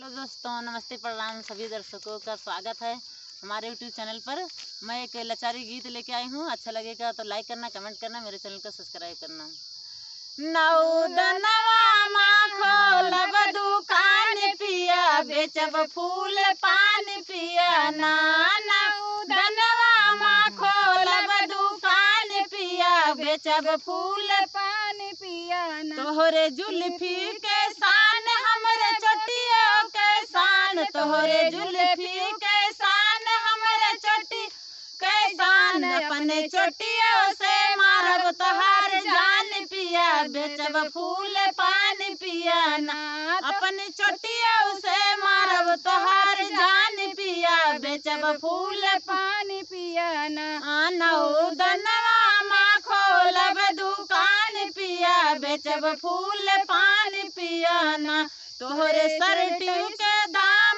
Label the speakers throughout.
Speaker 1: Hello दोस्तों, नमस्ते प्रणाम सभी दर्शकों का स्वागत है हमारे यूट्यूब चैनल पर। मैं एक लाचारी गीत लेके आई हूँ। अच्छा लगेगा तो लाइक करना, कमेंट करना, मेरे चैनल को सब्सक्राइब करना। नौदनवा माँ खोलब दुकान पिया, बेचब फूल पान पिया ना। नौदनवा माँ खोलब दुकान पिया, बेचब फूल
Speaker 2: पान पिया ना।
Speaker 1: तोहरे जुल्फी के शान हमरे चोटियों के शान, तोहरे जुल्फी के शान हमरे चोटी के शान। अपने चोटियों से मारब तोहार जान पिया, बेचब फूल पान पिया ना। अपने चोटियों से मारब तोहार जान पिया, बेचब फूल
Speaker 2: पान पिया ना।
Speaker 1: नौदनवा माँ खोलब दुकान पिया, बेचब फूल पान पिया ना। तोहरे सरटियों के दाम,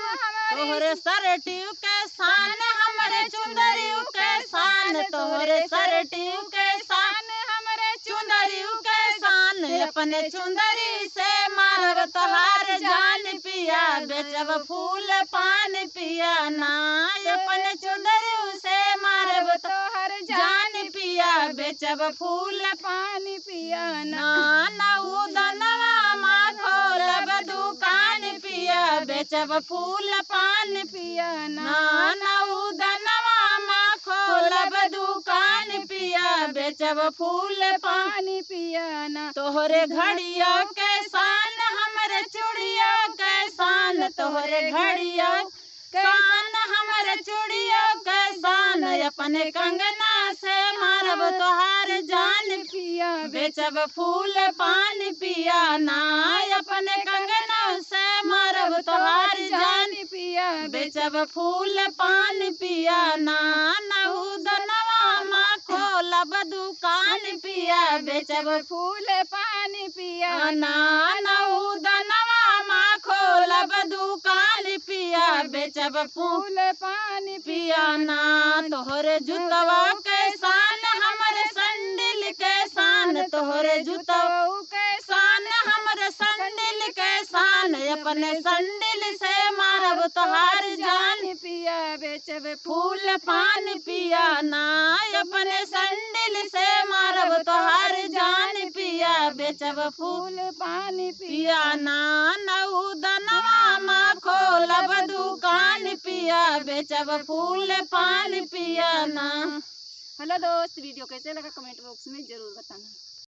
Speaker 1: तोहरे सरटियों के शान हमरे चुंदरियों के शान, तोहरे सरटियों के शान हमरे चुंदरियों के शान। अपने चुंदरी से मारब तोहार जान पिया, बेचब फूल पान पिया ना। अपने चुंदरियों से मारब
Speaker 2: तोहर
Speaker 1: जान पिया, बेचब फूल
Speaker 2: पान पिया ना।
Speaker 1: नौदनवा माँ खोलब दुकान पिया, बेचब फूल पान
Speaker 2: पिया ना।
Speaker 1: नौदनवा माँ खोलब दुकान पिया, बेचब फूल
Speaker 2: पान पिया ना।
Speaker 1: तोहरे घड़िया के शान हमरे चूड़िया के शान, तोहरे घड़िया कान हमरे चूड़िया के शान। अपने कंगना से मारब तोहार जान
Speaker 2: पिया,
Speaker 1: बेचब फूल पान पिया ना। अपने कंगना से मारब तोहार जान
Speaker 2: पिया,
Speaker 1: बेचब फूल पान पिया ना। नौदनवा माँ खोलब दुकान पिया, बेचब
Speaker 2: फूल पान पिया
Speaker 1: ना। नौदनवा माँ खोलब दुकान पिया, बेचब फूल
Speaker 2: फूल पान
Speaker 1: पिया ना। तोहरे जुतवा के शान हमरे संडिल के शान, तोहरे जुतवा
Speaker 2: के
Speaker 1: शान हमरे संडिल के शान। अपने संडिल से मारब तोहार जान
Speaker 2: पिया, बेचब
Speaker 1: फूल पान पिया ना। अपने संडिल से मारब तोहार जान पिया, बेचब फूल
Speaker 2: फूल पान
Speaker 1: पिया ना। नौदनवा माँ खोलब दुकान पिया, बेचब फूल पान पिया ना।
Speaker 2: हेलो दोस्त, वीडियो कैसे लगा कमेंट बॉक्स में जरूर बताना।